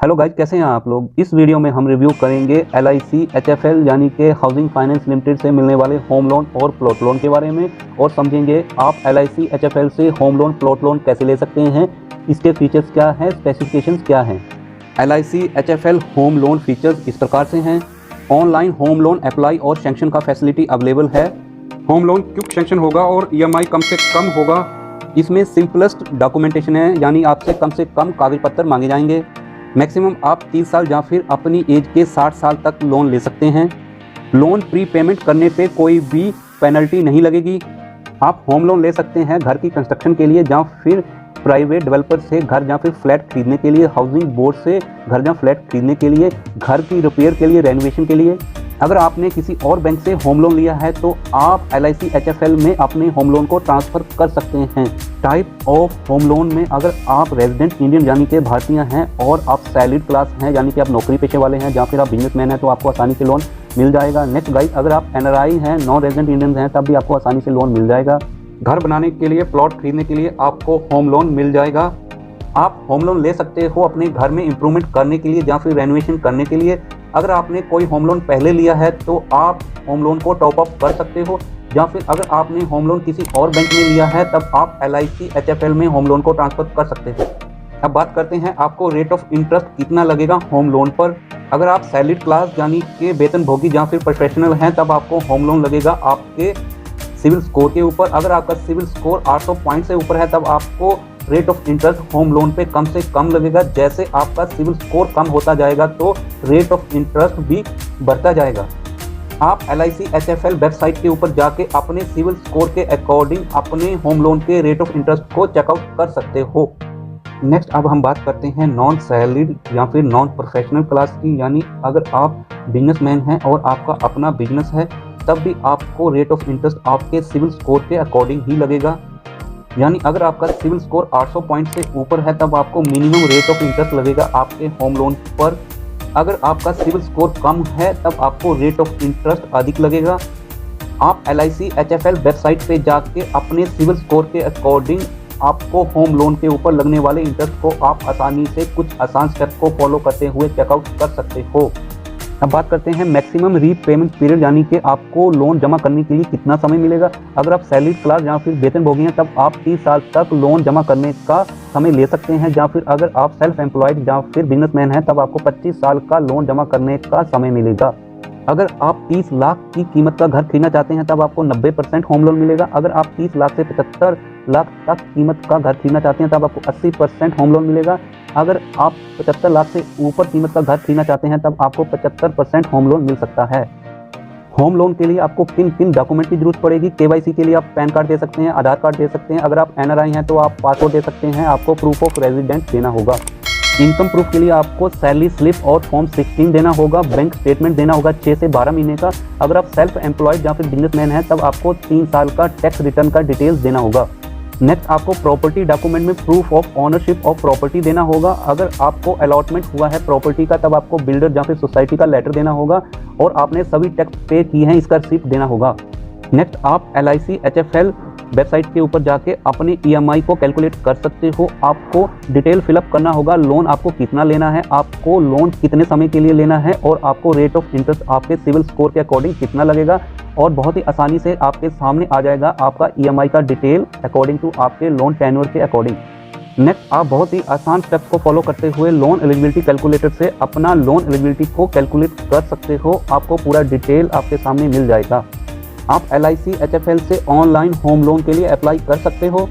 Hello guys, कैसे हैं आप लोग। इस वीडियो में हम रिव्यू करेंगे LIC HFL यानी कि हाउसिंग फाइनेंस लिमिटेड से मिलने वाले होम लोन और प्लॉट लोन के बारे में और समझेंगे आप LIC HFL से होम लोन प्लॉट लोन कैसे ले सकते हैं, इसके फीचर्स क्या हैं, स्पेसिफिकेशंस क्या हैं। LIC HFL home loan features इस प्रकार से हैं। ऑनलाइन होम लोन अप्लाई और सैंक्शन का फैसिलिटी अवेलेबल है। होम लोन क्विक सैंक्शन होगा और EMI कम से कम होगा। इसमें सिंपलेस्ट डॉक्यूमेंटेशन है, यानी आपसे कम से कम कागज पत्तर मांगे जाएंगे। मैक्सिमम आप 30 साल या फिर अपनी एज के 60 साल तक लोन ले सकते हैं। लोन प्री पेमेंट करने पे कोई भी पेनल्टी नहीं लगेगी। आप होम लोन ले सकते हैं घर की कंस्ट्रक्शन के लिए या फिर प्राइवेट डेवलपर से घर या फिर फ्लैट खरीदने के लिए, हाउसिंग बोर्ड से घर या फ्लैट खरीदने के लिए, घर की रिपेयर के लिए, रेनोवेशन के लिए। अगर आपने किसी और बैंक से होम लोन लिया है तो आप LIC HFL में अपने होम लोन को ट्रांसफ़र कर सकते हैं। टाइप ऑफ होम लोन में अगर आप रेजिडेंट इंडियन यानी कि भारतीय हैं और आप सैलरीड क्लास हैं यानी कि आप नौकरी पेशे वाले हैं या फिर आप बिजनेसमैन हैं तो आपको आसानी से लोन मिल जाएगा। नेक्स्ट गाइस, अगर आप NRI हैं, नॉन रेजिडेंट इंडियन हैं, तब भी आपको आसानी से लोन मिल जाएगा। घर बनाने के लिए, प्लॉट खरीदने के लिए आपको होम लोन मिल जाएगा। आप होम लोन ले सकते हो अपने घर में इंप्रूवमेंट करने के लिए या फिर रेनोवेशन करने के लिए। अगर आपने कोई होम लोन पहले लिया है तो आप होम लोन को टॉप अप कर सकते हो, या फिर अगर आपने होम लोन किसी और बैंक में लिया है तब आप LIC HFL में होम लोन को ट्रांसफ़र कर सकते हो। अब बात करते हैं आपको रेट ऑफ इंटरेस्ट कितना लगेगा होम लोन पर। अगर आप सैलरीड क्लास यानी कि वेतनभोगी या फिर प्रोफेशनल हैं तब आपको होम लोन लगेगा आपके सिविल स्कोर के ऊपर। अगर आपका सिविल स्कोर 800 पॉइंट से ऊपर है तब आपको rate of interest home loan पे कम से कम लगेगा। जैसे आपका सिविल स्कोर कम होता जाएगा तो रेट ऑफ इंटरेस्ट भी बढ़ता जाएगा। आप LIC HFL वेबसाइट के ऊपर जाके अपने सिविल स्कोर के अकॉर्डिंग अपने होम लोन के रेट ऑफ इंटरेस्ट को चेकआउट कर सकते हो। नेक्स्ट अब हम बात करते हैं नॉन सैलरीड या फिर नॉन प्रोफेशनल क्लास की, यानी अगर आप बिजनेसमैन हैं और आपका अपना बिजनेस है तब भी आपको रेट ऑफ इंटरेस्ट आपके सिविल स्कोर के अकॉर्डिंग ही लगेगा। यानी अगर आपका सिविल स्कोर 800 पॉइंट से ऊपर है तब आपको मिनिमम रेट ऑफ इंटरेस्ट लगेगा आपके होम लोन पर। अगर आपका सिविल स्कोर कम है तब आपको रेट ऑफ इंटरेस्ट अधिक लगेगा। आप LIC HFL वेबसाइट पे जाके अपने सिविल स्कोर के अकॉर्डिंग आपको होम लोन के ऊपर लगने वाले इंटरेस्ट को आप आसानी से कुछ आसान स्टेप को फॉलो करते हुए चेकआउट कर सकते हो। अब बात करते हैं मैक्सिमम रीपेमेंट पीरियड, यानी कि आपको लोन जमा करने के लिए कितना समय मिलेगा। अगर आप सैलरीड क्लास या फिर वेतनभोगी हैं तब आप 30 साल तक लोन जमा करने का समय ले सकते हैं, या फिर अगर आप सेल्फ एम्प्लॉयड या फिर बिजनेसमैन हैं तब आपको 25 साल का लोन जमा करने का समय मिलेगा। अगर आप 30 लाख की कीमत का घर खरीदना चाहते हैं तब आपको 90% होम लोन मिलेगा। अगर आप 30 लाख से 75 लाख तक कीमत का घर खरीदना चाहते हैं तब आपको 80% होम लोन मिलेगा। अगर आप 75 लाख से ऊपर कीमत का घर खरीदना चाहते हैं तब आपको 75% होम लोन मिल सकता है। होम लोन के लिए आपको किन किन डॉक्यूमेंट की जरूरत पड़ेगी। KYC के लिए आप पैन कार्ड दे सकते हैं, आधार कार्ड दे सकते हैं। अगर आप NRI हैं तो आप पासपोर्ट दे सकते हैं। आपको प्रूफ ऑफ रेजिडेंट देना होगा। इनकम प्रूफ के लिए आपको सैलरी स्लिप और फॉर्म 16 देना होगा। बैंक स्टेटमेंट देना होगा 6 से 12 महीने का। अगर आप सेल्फ एम्प्लॉयड या फिर बिजनेसमैन हैं तब आपको 3 साल का टैक्स रिटर्न का डिटेल्स देना होगा। नेक्स्ट आपको प्रॉपर्टी डॉक्यूमेंट में proof of ownership of property देना होगा। अगर आपको अलॉटमेंट हुआ है प्रॉपर्टी का तब आपको बिल्डर या फिर सोसाइटी का लेटर देना होगा और आपने सभी टैक्स पे किए हैं इसका रिसिप्ट देना होगा। नेक्स्ट आप LIC HFL वेबसाइट के ऊपर जाके अपने EMI को कैलकुलेट कर सकते हो। आपको डिटेल फिलअप करना होगा, लोन आपको कितना लेना है, आपको लोन कितने समय के लिए लेना है और आपको रेट ऑफ इंटरेस्ट आपके सिविल स्कोर के अकॉर्डिंग कितना लगेगा, और बहुत ही आसानी से आपके सामने आ जाएगा आपका EMI का डिटेल अकॉर्डिंग टू आपके लोन टेन्योर के अकॉर्डिंग। नेक्स्ट आप बहुत ही आसान स्टेप्स को फॉलो करते हुए लोन एलिजिबिलिटी कैलकुलेटर से अपना लोन एलिजिबिलिटी को कैलकुलेट कर सकते हो। आपको पूरा डिटेल आपके सामने मिल जाएगा। आप LIC HFL से ऑनलाइन होम लोन के लिए अप्लाई कर सकते हो।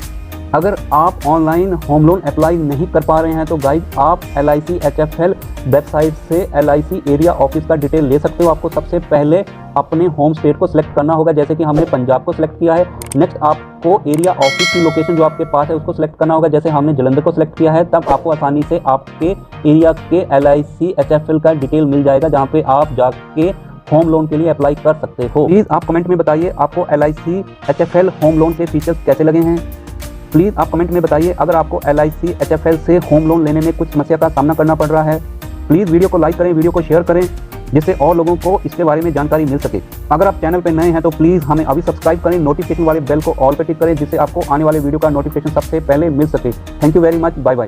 अगर आप ऑनलाइन होम लोन अप्लाई नहीं कर पा रहे हैं तो गाइज आप LIC HFL वेबसाइट से LIC एरिया ऑफिस का डिटेल ले सकते हो। आपको सबसे पहले अपने होम स्टेट को सिलेक्ट करना होगा, जैसे कि हमने पंजाब को सिलेक्ट किया है। नेक्स्ट आपको एरिया ऑफिस की लोकेशन जो आपके पास है उसको सिलेक्ट करना होगा, जैसे हमने जलंधर को सिलेक्ट किया है। तब आपको आसानी से आपके एरिया के LIC HFL का डिटेल मिल जाएगा जहाँ पे आप जाके होम लोन के लिए अप्लाई कर सकते हो। प्लीज़ आप कमेंट में बताइए आपको LIC HFL होम लोन के फीचर्स कैसे लगे हैं। प्लीज़ आप कमेंट में बताइए अगर आपको LIC HFL से होम लोन लेने में कुछ समस्या का सामना करना पड़ रहा है। प्लीज़ वीडियो को लाइक करें, वीडियो को शेयर करें, जिससे और लोगों को इसके बारे में जानकारी मिल सके। अगर आप चैनल पर नए हैं तो प्लीज़ हमें अभी सब्सक्राइब करें, नोटिफिकेशन वाले बेल को ऑल पर टिक करें, जिससे आपको आने वाले वीडियो का नोटिफिकेशन सबसे पहले मिल सके। Thank you very much, bye bye.